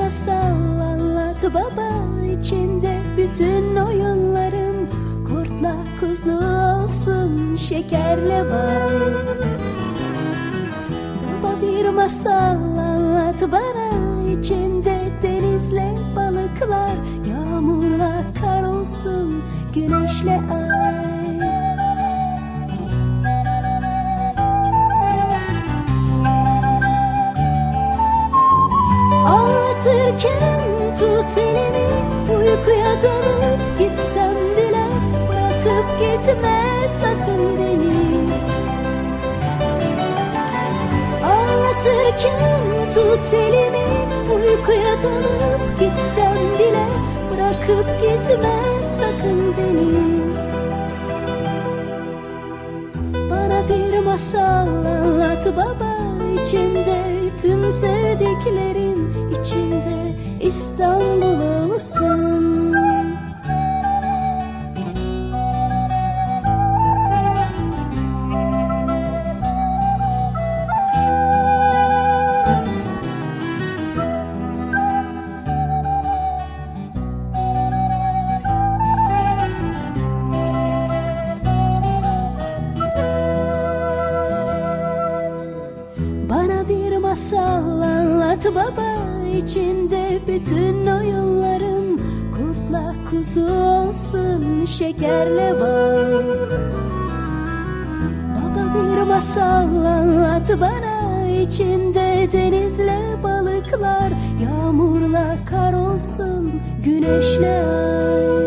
masal anlat baba, içinde bütün oyunlarım. Kurtla kuzu olsun, şekerle bal. Baba bir masal anlat bana, içinde denizle balıklar. Yağmurla kar olsun, güneşle ay. Anlatırken tut elimi, uykuya dalıp gitsem bile bırakıp gitme sakın beni. Anlatırken tut elimi, uykuya dalıp gitsem bile bırakıp gitme sakın beni. Bana bir masal anlat baba, içinde tüm sevdiklerim, içinde İstanbul olsun. Bana bir masal anlat baba, içinde bütün oyunlarım. Kurtla kuzu olsun, şekerle bal. Baba bir masal anlat bana, içinde denizle balıklar. Yağmurla kar olsun, güneşle ay.